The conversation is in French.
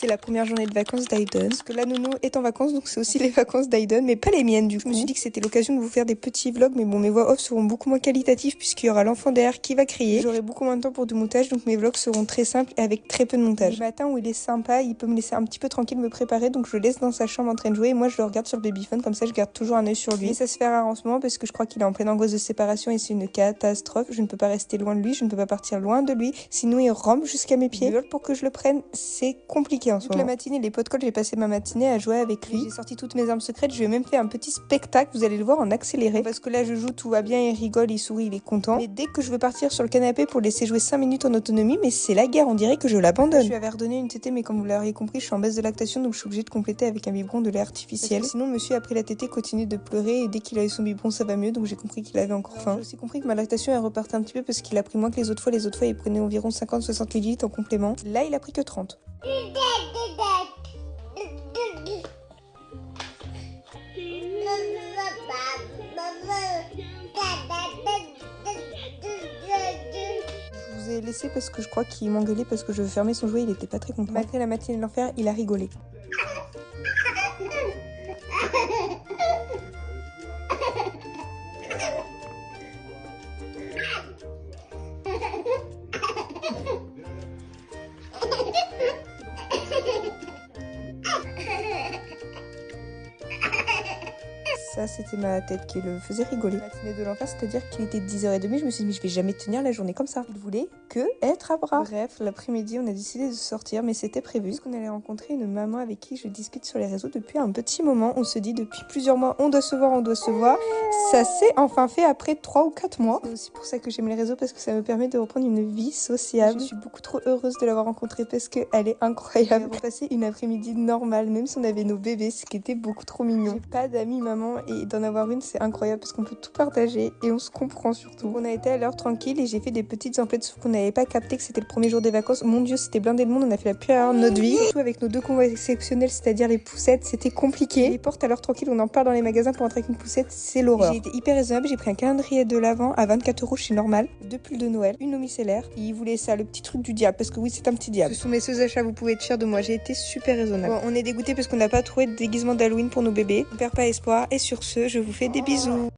c'est la première journée de vacances d'Aiden. Parce que la nounou est en vacances, donc c'est aussi les vacances d'Aiden, mais pas les miennes du coup. Je me suis dit que c'était l'occasion de vous faire des petits vlogs, mais bon, mes voix off seront beaucoup moins qualitatives puisqu'il y aura l'enfant derrière qui va crier. J'aurai beaucoup moins de temps pour du montage, donc mes vlogs seront très simples et avec très peu de montage. Le matin où il est sympa, il peut me laisser un petit peu tranquille me préparer, donc je le laisse dans sa chambre en train de jouer et moi je le regarde sur le babyphone, comme ça je garde toujours un œil sur lui. Et ça se fait rare en ce moment parce que je crois qu'il est en pleine angoisse de séparation et c'est une catastrophe. Je ne peux pas rester loin de lui, je ne peux pas partir loin de lui, sinon il rampe jusqu'à mes pieds. Pour que je le prenne, c'est compliqué en ce moment. La matinée, les potes de colle, j'ai passé ma matinée à jouer avec lui. J'ai sorti toutes mes armes secrètes, je lui ai même fait un petit spectacle, vous allez le voir en accéléré. Parce que là je joue, tout va bien, il rigole, il sourit, il est content. Mais dès que je veux partir sur le canapé pour le laisser jouer 5 minutes en autonomie, mais c'est la guerre, on dirait que je l'abandonne. Je lui avais redonné une tétée, mais comme vous l'auriez compris, je suis en baisse de lactation, donc je suis obligée de compléter avec un biberon de lait artificiel. Sinon, monsieur après la tétée continue de pleurer et dès qu'il a eu son biberon, ça va mieux, donc j'ai compris qu'il avait encore faim. J'ai aussi compris que ma lactation elle repartait un petit peu parce qu'il a pris moins que les autres fois. Les autres fois, il prenait environ 50-60 ml en complément. Là, il a pris que 30. Je vous ai laissé parce que je crois qu'il m'engueulait parce que je fermais son jouet, il était pas très content. Malgré la matinée de l'enfer, il a rigolé. Ça, c'était ma tête qui le faisait rigoler. La matinée de l'enfer, c'est-à-dire qu'il était 10h30, je me suis dit, mais je vais jamais tenir la journée comme ça. Il voulait que être à bras. Bref, l'après-midi, on a décidé de sortir, mais c'était prévu. Parce qu'on allait rencontrer une maman avec qui je discute sur les réseaux depuis un petit moment. On se dit depuis plusieurs mois, on doit se voir, on doit se voir. Ça s'est enfin fait après 3 ou 4 mois. C'est aussi pour ça que j'aime les réseaux, parce que ça me permet de reprendre une vie sociable. Je suis beaucoup trop heureuse de l'avoir rencontrée parce qu'elle est incroyable. On a passé une après-midi normale, même si on avait nos bébés, ce qui était beaucoup trop mignon. J'ai pas d'amis maman et d'en avoir une, c'est incroyable parce qu'on peut tout partager et on se comprend surtout. On a été à l'heure tranquille et j'ai fait des petites emplettes, sauf qu'on n'avait pas capté que c'était le premier jour des vacances. Mon Dieu, c'était blindé de monde, on a fait la pire erreur de notre vie. Surtout avec nos deux convois exceptionnels, c'est-à-dire les poussettes, c'était compliqué. Les portes à l'heure tranquille, on en parle dans les magasins pour entrer avec une poussette, c'est l'horreur. J'ai été hyper raisonnable, j'ai pris un calendrier de l'Avent à 24 € chez Normal, 2 pulls de Noël, une homicellaire. Et ils voulaient ça, le petit truc du diable, parce que oui, c'est un petit diable. Ce sont mes seuls achats, vous pouvez être fiers de moi, j'ai été super raisonnable. Bon, on est dégoûté parce qu'on n'a pas trouvé de déguisement d'Halloween pour nos bébés. On perd pas espoir et sur ce, je vous fais des bisous.